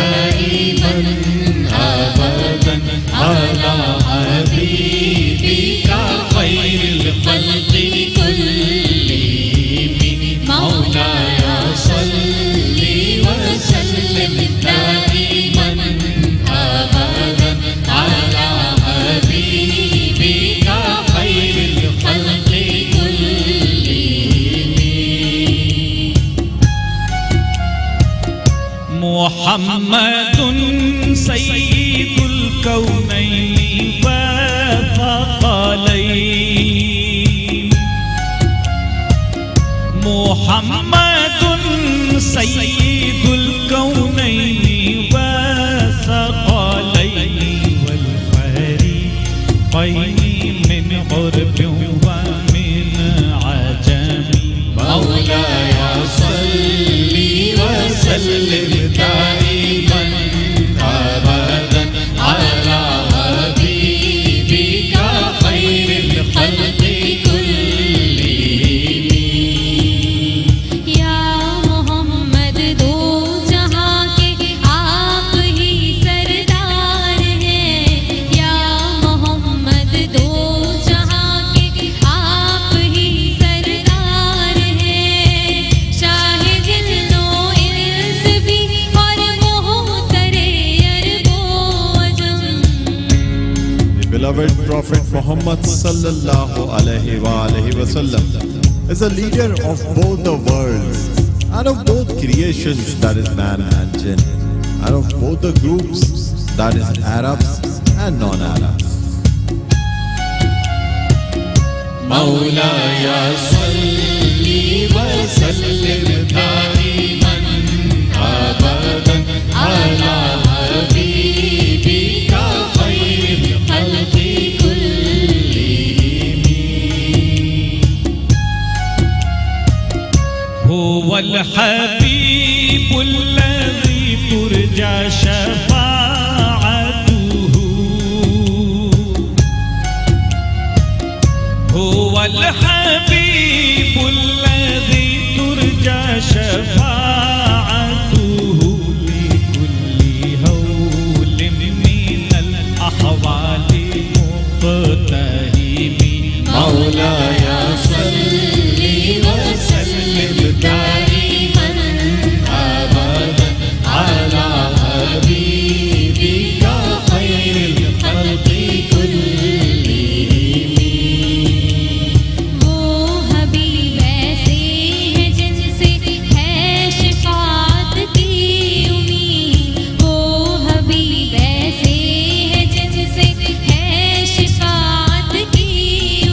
दाइमन अबदन अला हबीबिका खैरुल खल्क़ि कुल्लिहिम मौलाया सल्लि व सल्लिम दाइमन अबदन अला हबीबिका खैरुल खल्क़ि कुल्लिहिम। मुहम्मदुन सय्यिदुल कौनैनि व थक़लैन। मुहम्मदुन सय्यिदुल कौनैनि व थक़लैन वल फरीक़ैन मिन ग़ुरबिन व मिन अजमी मौलाया सल्लि व सल्लिम दाइमन अबदन अला हबीबिका खैरुल खल्क़ि कुल्लिहिम। या मोहम्मद दो जहां के आप ही सरदार हैं। या मोहम्मद दो जहां के आप ही सरदार हैं। शाहे जिन्नो इंस भी और मोहतरे अरबो अजम। The beloved Prophet Muhammad sallallahu alaihi wasallam is a leader of both the worlds and of both creations, that is man and jinn, and of both the groups, that is Arabs and non-Arabs. मौलाया सल्लि व सल्लिम दाइमन अबदन अला हबीबिका खैरुल खल्क़ि कुल्लिहिम। हुवल हबीबुल्लज़ी तुरजा शफ़ाअतुहु। हुवल हबीबुल्लज़ी तुरजा शफ़ाअतुहु लिकुल्लि हौलिम मिनल अहवालि मुक़तहिम। मौलाया सल्लि व सल्लिम दाइमन अबदन अला हबीबिका खैरुल खल्क़ि कुल्लिहिम। वो हबीब ऐसे हैं जिनसे है शिफ़ाअत की उम्मीद। वो हबीब ऐसे हैं जिनसे है शिफ़ाअत की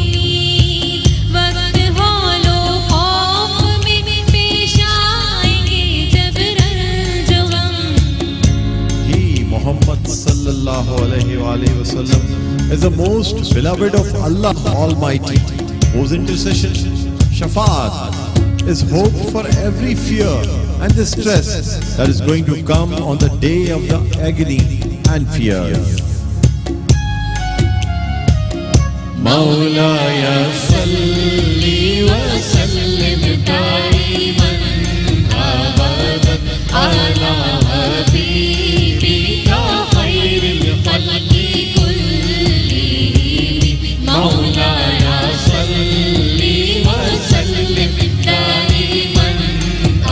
उम्मीद। वक्त हौलो खौफ में पेश आएंगे जब रंज गम। He, Muhammad sallallahu alaihi wasallam, is the most beloved of Allah Almighty, whose intercession, shafaat, is hope for every fear and distress that is going to come on the day of the agony and fear. मौलाया सल्लि व सल्लिम दाइमन अबदन अला हबीबिका खैरुल खल्क़ि कुल्लिहिम। मौलाया सल्लि व सल्लिम दाइमन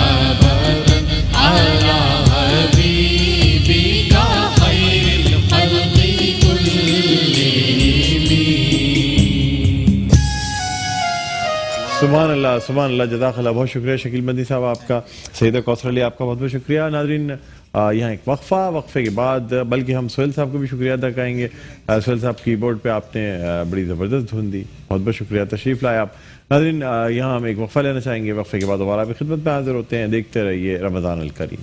अबदन अला हबीबिका खैरुल खल्क़ि कुल्लिहिम। सुभान अल्लाह, सुभान अल्लाह, जज़ाकल्लाह। बहुत शुक्रिया शकील बंदी साहब आपका, सईद कौसर अली आपका बहुत बहुत शुक्रिया। नाज़रीन, यहाँ एक वक्फ़े के बाद बल्कि हम सोहेल साहब को भी शुक्रिया अदा करेंगे। सोहेल साहब कीबोर्ड पे आपने बड़ी ज़बरदस्त धुन दी, बहुत बहुत शुक्रिया, तशरीफ़ लाए आप। नाज़रीन, यहाँ हम एक वक्फ़ा लेना चाहेंगे। वक्फ़े के बाद दोबारा आपकी खिदमत में हाज़िर होते हैं। देखते रहिए रमज़ान अल करीम।